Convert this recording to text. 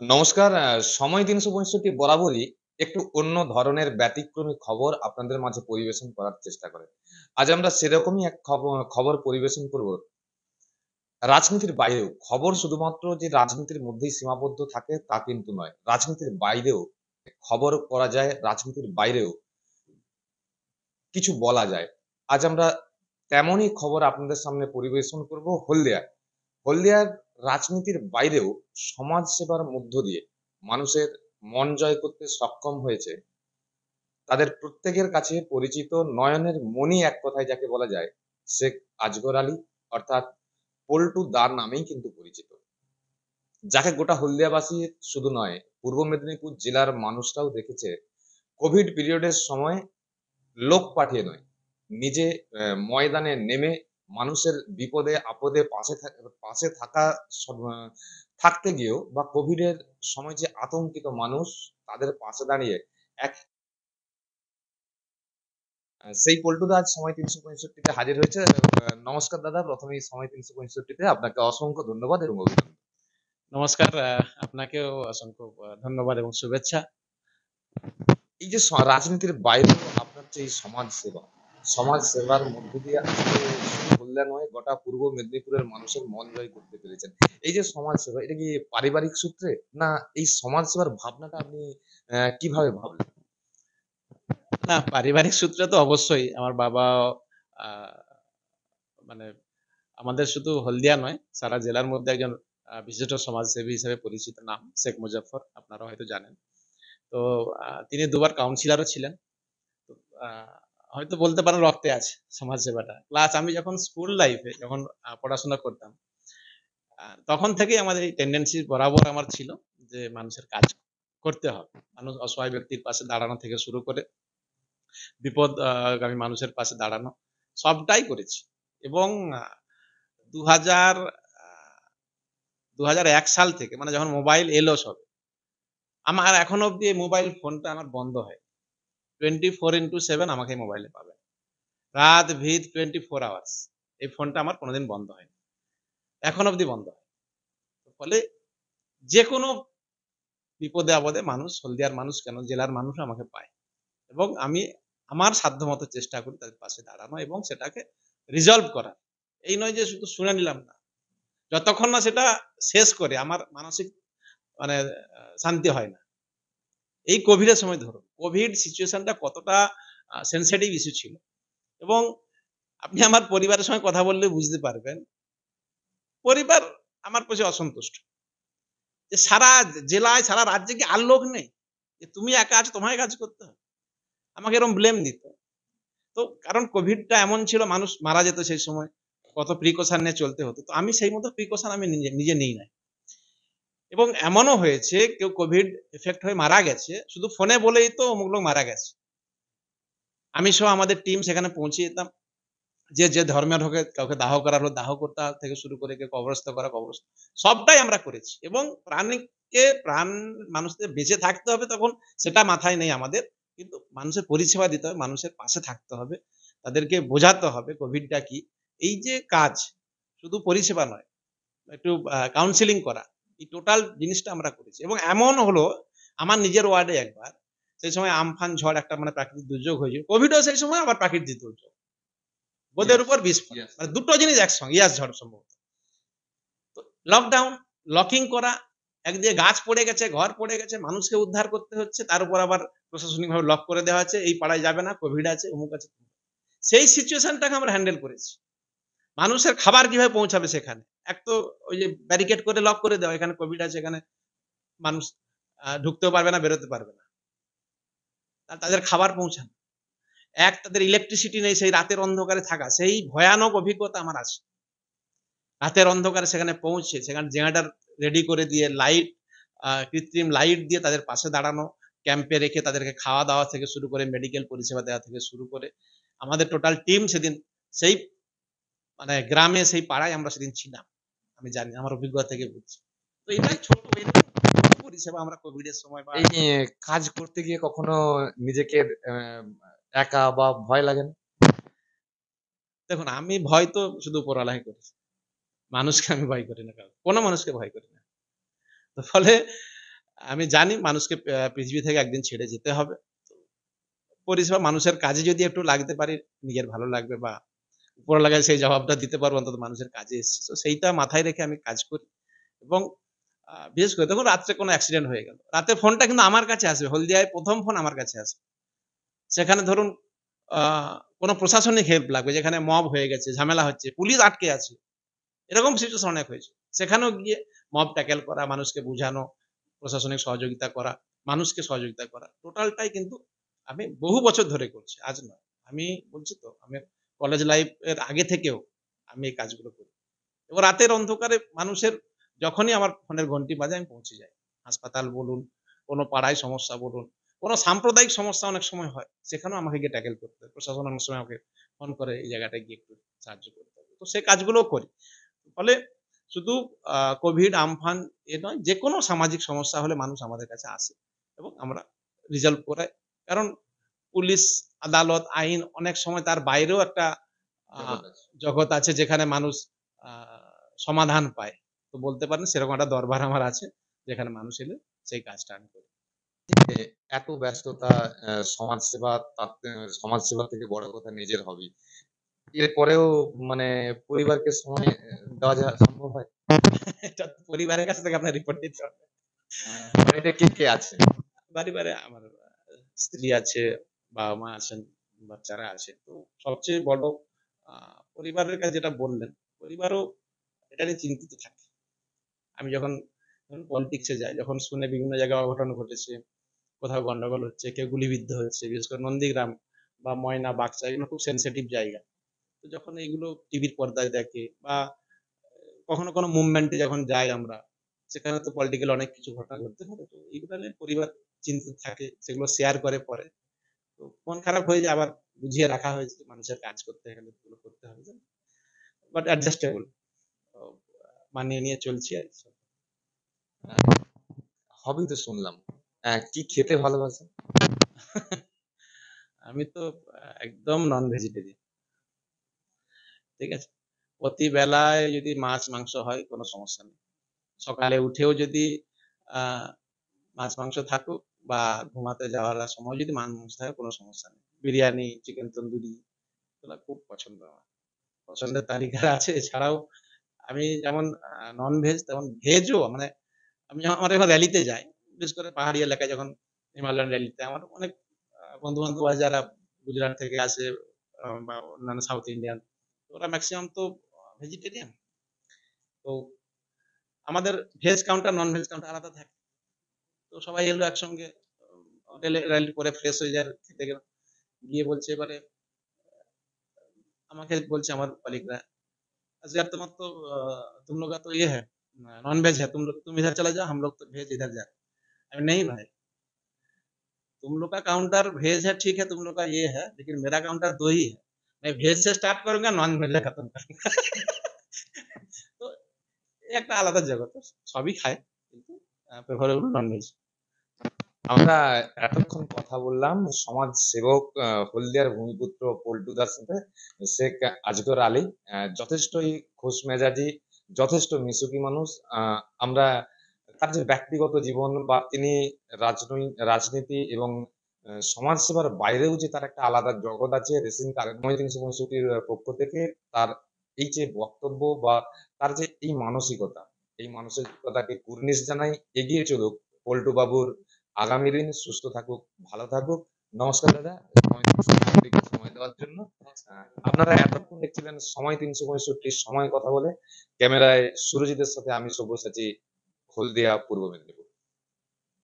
নমস্কার। সময় ৩৬৫ বরাবরই একটু অন্য ধরনের ব্যতিক্রমী খবর আপনাদের মাঝে পরিবেশন করার চেষ্টা করে। আজ আমরা সেরকমই এক খবর পরিবেশন করব। রাজনীতির বাইরেও খবর শুধুমাত্র যে রাজনীতির মধ্যেই সীমাবদ্ধ থাকে তা কিন্তু নয়। রাজনীতির বাইরেও খবর পড়া যায়, রাজনীতির বাইরেও কিছু বলা যায়। আজ আমরা তেমনই খবর আপনাদের সামনে পরিবেশন করব হলদিয়ার। হলদিয়ার রাজনীতির বাইরেও সমাজ সেবার মধ্য দিয়ে মানুষের মন জয় করতে সক্ষম হয়েছে তাদের প্রত্যেকের কাছে পরিচিত নয়নের মণি এক কথায় যাকে বলা যায় শেখ আজগর আলী, অর্থাৎ পল্টু দা নামেই কিন্তু পরিচিত, যাকে গোটা হলদিয়াবাসী শুধু নয় পূর্ব মেদিনীপুর জেলার মানুষরাও দেখেছে কোভিড পিরিয়ডের সময় লোক পাঠিয়ে নয়, নিজে ময়দানে নেমে মানুষের বিপদে আপদে পাশে থাকা থাকতে গিয়েও বা কোভিডের সময় যে আতঙ্কিত মানুষ তাদের পাশে দাঁড়িয়ে এক সেই পল্টুদা আজ সময় ৩৬৫ তে হাজির হয়েছে। নমস্কার দাদা, প্রথমেই সময় ৩৬৫ তে আপনাকে অসংখ্য ধন্যবাদ এবং অভিনন্দন। নমস্কার, আপনাকেও অসংখ্য ধন্যবাদ এবং শুভেচ্ছা। এই যে রাজনীতির বাইরেও আপনার যে এই সমাজ সেবার মধ্য দিয়ে আজকে শুধু হলদিয়া নয় গোটা পূর্ব মেদিনীপুরের মানুষের মন জয় করতে পেরেছেন। এই যে সমাজ সেবা, এটা কি পারিবারিক সূত্রে, না এই সমাজ সেবার ভাবনাটা আপনি কিভাবে ভাবলেন? না, পারিবারিক সূত্রে তো অবশ্যই আমার বাবা আ মানে আমাদের শুধু হলদিয়া নয়, সারা জেলার মধ্যে একজন বিশিষ্ট সমাজসেবী হিসেবে পরিচিত নাম শেখ মুজাফফর। আপনারা হয়তো জানেন। তো তিনি ২ বার কাউন্সিলরও ছিলেন। তো আ হয়তো বলতে পারেন রক্তে আছে সমাজ সেবাটা। প্লাস আমি যখন স্কুল লাইফে যখন পড়াশোনা করতাম, তখন থেকেই আমাদের এই টেনডেন্সি বরাবর আমার ছিল যে মানুষের কাজ করতে হবে। মানুষ অসহায় ব্যক্তির পাশে দাঁড়ানো থেকে শুরু করে বিপদ গামী মানুষের পাশে দাঁড়ানো সবটাই করেছি। এবং আ ২০০০ আ ২০০১ সাল থেকে মানে যখন মোবাইল এলো সবে, আমার এখনো অব্দি এই মোবাইল ফোনটা আমার বন্ধ হয়নি। 24/7 আমাকে এই মোবাইলে পাবেন। রাত ভিত 24 আওয়ার্স। এই ফোনটা আমার কোনদিন বন্ধ হয়নি। এখনো অব্দি বন্ধ হয়নি। ফলে যেকোনো বিপদে আপদে মানুষ, হলদিয়ার মানুষ কেন জেলার মানুষও আমাকে পায়। এবং আমি আমার সাধ্যমত চেষ্টা করি তাদের পাশে দাঁড়ানো এবং সেটাকে রিজলভ করার। এই নয় যে শুধু শুনে নিলাম না। যতক্ষণ না সেটা শেষ করে আমার মানসিক মানে শান্তি হয় না। এই কোভিডের সময় ধরুন, কোভিড সিচুয়েশনটা কতটা সেনসিটিভ ইস্যু ছিল এবং আপনি আমার পরিবারের সঙ্গে কথা বললে বুঝতে পারবেন। পরিবার আমার প্রতি অসন্তুষ্ট। যে সারা জেলায়, সারা রাজ্যে কি আর লোক নেই? যে তুমি একা আছো, তোমাকে কাজ করতে হবে। আমাকে এরকম ব্লেম দিত। তো কারণ কোভিডটা এমন ছিল মানুষ মারা যেত সেই সময়। কত প্রিকশন নিয়ে চলতে হতো। তো আমি সেই মতো প্রিকশন আমি নিজে নিই নাই। এবং এমনও হয়েছে কেউ কোভিড এফেক্ট হয়ে মারা গেছে। শুধু ফোনে বলেই তো অমুক লোক মারা গেছে। আমি সহ আমাদের টিম সেখানে পৌঁছে যেতাম। যে ধর্মের হোক কাউকে দাহ করা হলো দাহ করতে থেকে শুরু করে কেউ কবরস্থ করা কবরস্থ সবটাই আমরা করেছি। এবং প্রাণ মানুষদের বেঁচে থাকতে হবে তখন সেটা মাথায় নেই আমাদের। কিন্তু মানুষের পরিষেবা দিতে হবে, মানুষের পাশে থাকতে হবে। তাদেরকে বোঝাতে হবে কোভিডটা কি। এই যে কাজ শুধু পরিষেবা নয়, একটু কাউন্সেলিং করা। এই টোটাল জিনিসটা আমরা করেছি। এবং এমন হলো আমার নিজের ওয়ার্ডে একবার সেই সময় আমফান ঝড় একটা মানে প্রাকৃতিক দুর্যোগ হয়েছিল। কোভিডও সেই সময় আবার প্রাকৃতিক দুর্যোগ। বোদের উপর বিস্ফোরণ। মানে দুটো জিনিস একসঙ্গে। ইয়াস ঝড় সম্ভবত। তো লকডাউন, লকিং করা, একদিকে গাছ পড়ে গেছে, ঘর পড়ে গেছে, মানুষকে উদ্ধার করতে হচ্ছে। তার উপর আবার প্রশাসনিকভাবে লক করে দেওয়া হচ্ছে। এই পাড়ায় যাবে না, কোভিড আছে, অমুক আছে। সেই সিচুয়েশনটাকে আমরা হ্যান্ডেল করেছি। মানুষের খাবার কিভাবে পৌঁছাবে সেখানে? এক তো ওই যে ব্যারিকেড করে লক করে দেওয়া, এখানে কোভিড আছে, এখানে মানুষ ঢুকতেও পারবে না, বেরোতে পারবে না। আর তাদের খাবার পৌঁছানো। তাদের ইলেকট্রিসিটি নেই, সেই রাতের অন্ধকারে থাকা, সেই ভয়ানক অভিজ্ঞতা আমার আছে। রাতের অন্ধকারে সেখানে পৌঁছে সেখানে জেনারেটর রেডি করে দিয়ে লাইট কৃত্রিম লাইট দিয়ে তাদের পাশে দাঁড়ানো, ক্যাম্পে রেখে তাদেরকে খাওয়া দাওয়া থেকে শুরু করে মেডিকেল পরিষেবা দেওয়া থেকে শুরু করে আমাদের টোটাল টিম সেদিন সেই মানে গ্রামে সেই পাড়ায় আমরা সেদিন ছিলাম। আমি জানি আমার অভিজ্ঞতা থেকে বুঝছি। তো এটাই ছোট পরিষেবা আমরা কোভিড এর সময় বা এই কাজ করতে গিয়ে কখনো নিজেকে একা বা ভয় লাগে না? দেখুন আমি ভয় তো শুধু উপরওয়ালাই করি। মানুষকে আমি ভয় করি না কাউকে। কোনো মানুষকে ভয় করি না। তো ফলে আমি জানি মানুষকে পৃথিবী থেকে একদিন ছেড়ে যেতে হবে। পরিষেবা মানুষের কাজে যদি একটু লাগতে পারি, নিজের ভালো লাগবে বা উপরওয়ালাকে সেই জবাবটা দিতে পারবো অন্তত মানুষের কাজে এসেছি। তো সেইটা মাথায় রেখে আমি কাজ করি এবং বিশেষ করে দেখুন রাত্রে কোনো অ্যাক্সিডেন্ট হয়ে গেল। রাতে ফোনটা কিন্তু আমার কাছে আসবে। হলদিয়ায় ১ম ফোন আমার কাছে আসে। সেখানে ধরুন আ কোনো প্রশাসনিক হেল্প লাগবে যেখানে মব হয়ে গেছে, ঝামেলা হচ্ছে, পুলিশ আটকে আছে। এরকম সিচুয়েশন অনেক হয়েছে। সেখানেও গিয়ে মব ট্যাকেল করা, মানুষকে বুঝানো, প্রশাসনিক সহযোগিতা করা, মানুষকে সহযোগিতা করা। টোটালটাই কিন্তু আমি বহু বছর ধরে করছি। আজ নয়। আমি বলছি তো আমি কলেজ লাইফ এর আগে থেকেও আমি এই কাজগুলো করি। এবং রাতের অন্ধকারে মানুষের যখনই আমার ফোনের ঘন্টি বাজে আমি পৌঁছে যাই। হাসপাতাল বলুন, কোনো পাড়ায় সমস্যা বলুন, কোনো সাম্প্রদায়িক সমস্যা অনেক সময় হয়। সেখানেও আমাকে গিয়ে ট্যাকেল করতে হয়। প্রশাসন অনেক সময় আমাকে ফোন করে এই জায়গাটায় গিয়ে একটু সাহায্য করতে হবে। তো সেই কাজগুলোও করি। ফলে শুধু কোভিড, আমফান এ নয়, যেকোনো সামাজিক সমস্যা হলে মানুষ আমাদের কাছে আসে এবং আমরা রিজলভ করাই। কারণ পুলিশ, আদালত, আইন অনেক সময় তার বাইরেও একটা আ জগৎ আছে। জগৎ আছে যেখানে মানুষ আ সমাধান পায়। তো বলতে পারেন সেরকম একটা দরবার আমার আছে, যেখানে মানুষ এলে সেই কাজটা আমি করি। এ এত ব্যস্ততা, সমাজসেবা, সমাজসেবা থেকে বড় কথা নিজের হবি। এরপরেও মানে পরিবারকে সময় দেওয়া সম্ভব হয়? এটা পরিবারের কাছ থেকে আপনার রিপোর্ট নিতে হবে। বাড়িতে কে আছে? পরিবারে আমার স্ত্রী আছে, বাবা-মা আছেন, বাচ্চারা আছে। তো সবচেয়ে বড় আ পরিবারের কাছে যেটা বললেন, পরিবারও এটা নিয়ে চিন্তিত থাকে। আমি যখন ধরুন পলিটিক্স এ যাই, যখন শুনে বিভিন্ন জায়গায় অঘটন ঘটেছে, কোথাও গন্ডগোল হচ্ছে, কেউ গুলিবিদ্ধ হচ্ছে, বিশেষ করে নন্দীগ্রাম বা ময়না, বাকসা এগুলো খুব সেনসিটিভ জায়গা। তো যখন এগুলো টিভির পর্দায় দেখে বা কখনো কোনো মুভমেন্ট এ যখন যাই আমরা, সেখানে তো পলিটিক্যাল অনেক কিছু ঘটনা ঘটতে পারে। তো এগুলো নিয়ে পরিবার চিন্তিত থাকে, সেগুলো শেয়ার করে পরে। তো মন খারাপ হয়ে যায় আবার বুঝিয়ে রাখা হয়েছে মানুষের কাজ করতে গেলে এগুলো করতে হবে। But adjustable. তো মানিয়ে নিয়ে চলছি আরকি। হবি তো শুনলাম। কি খেতে ভালোবাসেন? আমি তো একদম নন ভেজিটেরিয়ান। ঠিক আছে? প্রতি বেলায় যদি মাছ, মাংস হয় কোনো সমস্যা নেই। সকালে উঠেও যদি আ মাছ, মাংস থাকুক বা ঘুমাতে যাওয়ার সময় যদি মাংস থাকে কোনো সমস্যা নেই। বিরিয়ানি, চিকেন তন্দুরি এগুলা খুব পছন্দ আমার। পছন্দের তালিকায় আছে। এছাড়াও আমি যেমন নন-ভেজ তেমন ভেজও মানে আমি যখন আমরা যখন র‍্যালিতে যাই, বিশেষ করে পাহাড়ি এলাকায় যখন হিমালয়ান র‍্যালিতে আমার অনেক বন্ধু-বান্ধব আছে যারা গুজরাট থেকে আসে বা অন্যান্য সাউথ ইন্ডিয়ান। ওরা মেক্সিমাম তো ভেজিটেরিয়ান। তো আমাদের ভেজ কাউন্টার, নন-ভেজ কাউন্টার আলাদা থাকে। তো সবাই এলো একসঙ্গে র‍্যালি করে ফ্রেশ হয়ে যায় খেতে গেলাম। গিয়ে বলছে এবারে আমাকে বলছে আমার কলিগরা, "अच्छा यार तुम तो तुम लोग का तो ये है नॉन-वेज है, तुम इधर चले जाओ, हम लोग तो वेज इधर जा रहे हैं।" नहीं भाई, तुम लोग का काउंटर वेज है ठीक है, तुम लोग का ये है, लेकिन मेरा काउंटर 2 ही है। मैं वेज से स्टार्ट करूँगा, नॉन-वेज से खत्म करूँगा। তো একটা আলাদা জগৎ। সবই খায়। কিন্তু প্রেফারেবল নন-ভেজ। আমরা এতক্ষণ কথা বললাম সমাজসেবক হলদিয়ার ভূমিপুত্র পল্টুদার সাথে। শেখ আজগর আলী যথেষ্টই খোশমেজাজি, যথেষ্ট মিশুকি মানুষ। আমরা তার যে ব্যক্তিগত জীবন বা তিনি রাজনীতি এবং সমাজসেবার বাইরেও যে তার একটা আলাদা জগৎ আছে, রেসিং টার্গেট ৩৫৫র পক্ষ থেকে তার এই যে বক্তব্য বা তার যে এই মানসিকতা, এই মানসিকতাকে কুর্নিশ জানাই। এগিয়ে চলুক পল্টু বাবুর আগামী দিন। সুস্থ থাকুক, ভালো থাকুক। নমস্কার দাদা, সময় দেওয়ার জন্য। আপনারা এতক্ষণ দেখছিলেন সময় ৩৬৫, সময় কথা বলে। ক্যামেরায় সুরজিতের সাথে আমি সব্যসাচী, হলদিয়া, পূর্ব মেদিনীপুর।